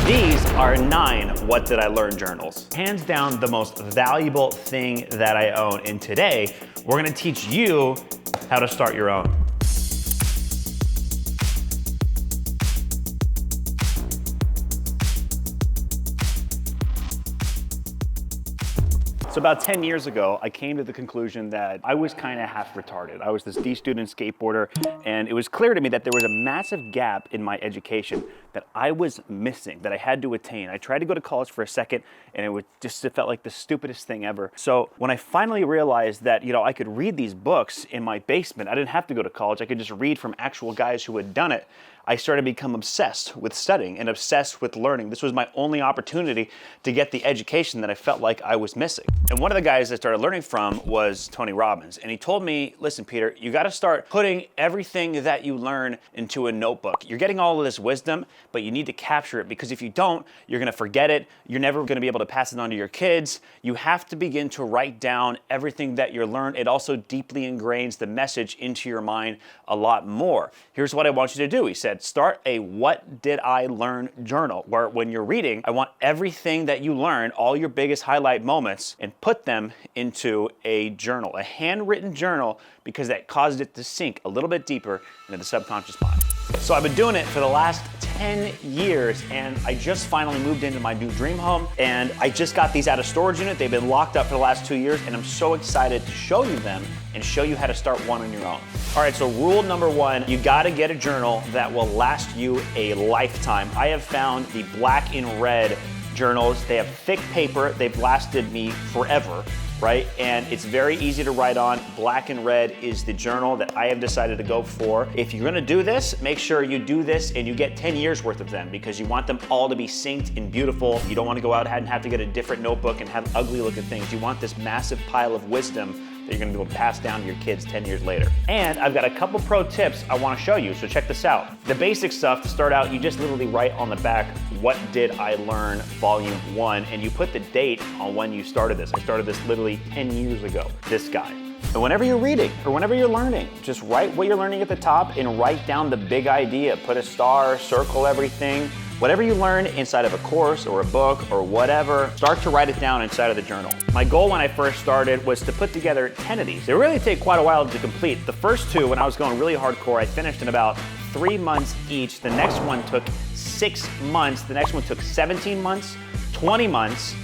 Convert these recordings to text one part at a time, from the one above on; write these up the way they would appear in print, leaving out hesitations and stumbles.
These are 9 What Did I Learn journals. Hands down the most valuable thing that I own. And today, we're gonna teach you how to start your own. So about 10 years ago, I came to the conclusion that I was kind of half retarded. I was this D student skateboarder, and it was clear to me that there was a massive gap in my education that I was missing, that I had to attain. I tried to go to college for a second, and it felt like the stupidest thing ever. So when I finally realized that, I could read these books in my basement, I didn't have to go to college, I could just read from actual guys who had done it, I started to become obsessed with studying and obsessed with learning. This was my only opportunity to get the education that I felt like I was missing. And one of the guys I started learning from was Tony Robbins. And he told me, listen, Peter, you gotta start putting everything that you learn into a notebook. You're getting all of this wisdom, but you need to capture it, because if you don't, you're gonna forget it. You're never gonna be able to pass it on to your kids. You have to begin to write down everything that you learn. It also deeply ingrains the message into your mind a lot more. Here's what I want you to do, he said. Start a What Did I Learn journal, where when you're reading, I want everything that you learn, all your biggest highlight moments, and put them into a journal, a handwritten journal, because that caused it to sink a little bit deeper into the subconscious mind. So I've been doing it for the last 10 years, and I just finally moved into my new dream home, and I just got these out of storage unit. They've been locked up for the last 2 years, and I'm so excited to show you them and show you how to start one on your own. All right, so rule number 1, you gotta get a journal that will last you a lifetime. I have found the black and red journals. They have thick paper. They've lasted me forever, right? And it's very easy to write on. Black and red is the journal that I have decided to go for. If you're gonna do this, make sure you do this and you get 10 years worth of them, because you want them all to be synced and beautiful. You don't wanna go out and have to get a different notebook and have ugly looking things. You want this massive pile of wisdom that you're gonna be able to pass down to your kids 10 years later. And I've got a couple pro tips I wanna show you, so check this out. The basic stuff, to start out, you just literally write on the back, What Did I Learn, Volume 1, and you put the date on when you started this. I started this literally 10 years ago, this guy. And whenever you're reading or whenever you're learning, just write what you're learning at the top and write down the big idea. Put a star, circle everything. Whatever you learn inside of a course or a book or whatever, start to write it down inside of the journal. My goal when I first started was to put together 10 of these. They really take quite a while to complete. The first 2, when I was going really hardcore, I finished in about 3 months each. The next one took 6 months. The next one took 17 months, 20 months,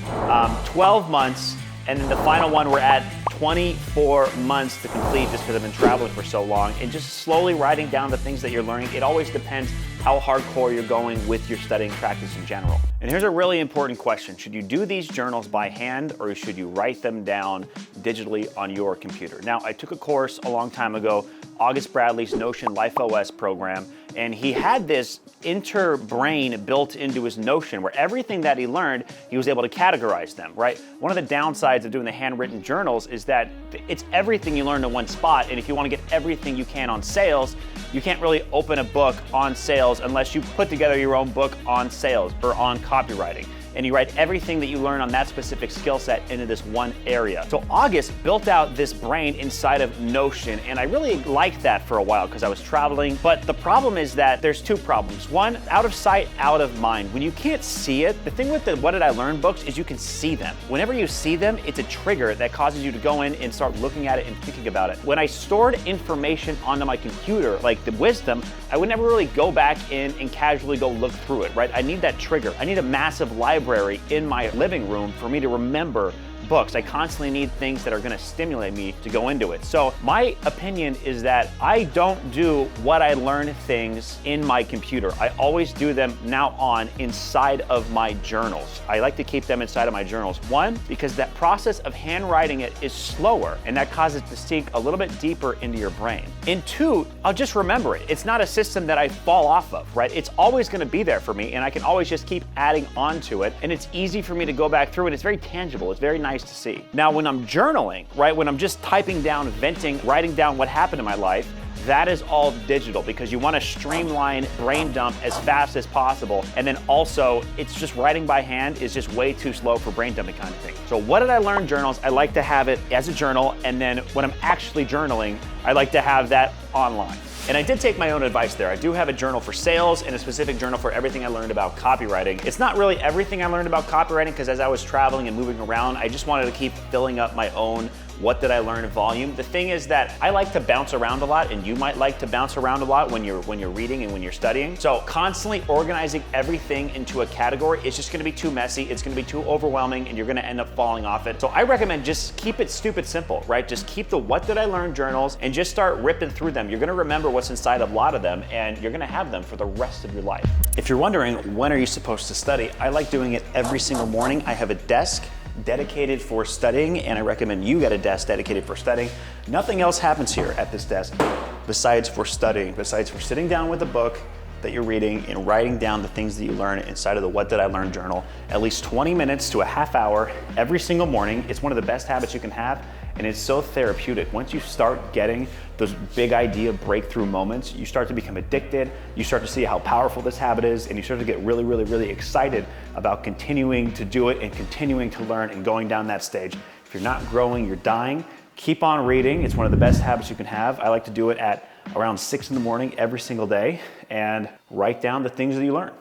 12 months, and then the final one we're at 24 months to complete, just because I've been traveling for so long, and just slowly writing down the things that you're learning. It always depends how hardcore you're going with your studying practice in general. And here's a really important question. Should you do these journals by hand, or should you write them down digitally on your computer? Now, I took a course a long time ago, August Bradley's Notion Life OS program, and he had this interbrain built into his Notion where everything that he learned, he was able to categorize them, right? One of the downsides of doing the handwritten journals is that it's everything you learn in one spot, and if you want to get everything you can on sales, you can't really open a book on sales unless you put together your own book on sales or on copywriting. And you write everything that you learn on that specific skill set into this one area. So August built out this brain inside of Notion, and I really liked that for a while because I was traveling. But the problem is that there's 2 problems. One, out of sight, out of mind. When you can't see it, the thing with the What Did I Learn books is you can see them. Whenever you see them, it's a trigger that causes you to go in and start looking at it and thinking about it. When I stored information onto my computer, like the wisdom, I would never really go back in and casually go look through it, right? I need that trigger. I need a massive library in my living room for me to remember books. I constantly need things that are gonna stimulate me to go into it. So my opinion is that I don't do what I learn things in my computer. I always do them now on inside of my journals. I like to keep them inside of my journals. 1, because that process of handwriting it is slower, and that causes it to sink a little bit deeper into your brain. And 2, I'll just remember it. It's not a system that I fall off of, right? It's always gonna be there for me, and I can always just keep adding on to it, and it's easy for me to go back through it. It's very tangible. It's very nice to see. Now, when I'm journaling, right, when I'm just typing down, venting, writing down what happened in my life, that is all digital, because you want to streamline brain dump as fast as possible. And then also, it's just writing by hand is just way too slow for brain dumping kind of thing. So What Did I Learn journals, I like to have it as a journal, and then when I'm actually journaling, I like to have that online. And I did take my own advice there. I do have a journal for sales and a specific journal for everything I learned about copywriting. It's not really everything I learned about copywriting because as I was traveling and moving around, I just wanted to keep filling up my own what did I learn volume. The thing is that I like to bounce around a lot, and you might like to bounce around a lot when you're reading and when you're studying. So constantly organizing everything into a category, it's just gonna be too messy, it's gonna be too overwhelming, and you're gonna end up falling off it. So I recommend just keep it stupid simple, right? Just keep the what did I learn journals and just start ripping through them. You're gonna remember what's inside of a lot of them, and you're gonna have them for the rest of your life. If you're wondering, when are you supposed to study? I like doing it every single morning. I have a desk dedicated for studying, and I recommend you get a desk dedicated for studying. Nothing else happens here at this desk besides for studying, besides for sitting down with a book that you're reading and writing down the things that you learn inside of the What Did I Learn journal, at least 20 minutes to a half hour every single morning. It's one of the best habits you can have, and it's so therapeutic. Once you start getting those big idea breakthrough moments, you start to become addicted, you start to see how powerful this habit is, and you start to get really, really, really excited about continuing to do it and continuing to learn and going down that stage. If you're not growing, you're dying. Keep on reading. It's one of the best habits you can have. I like to do it at around 6 in the morning every single day and write down the things that you learn.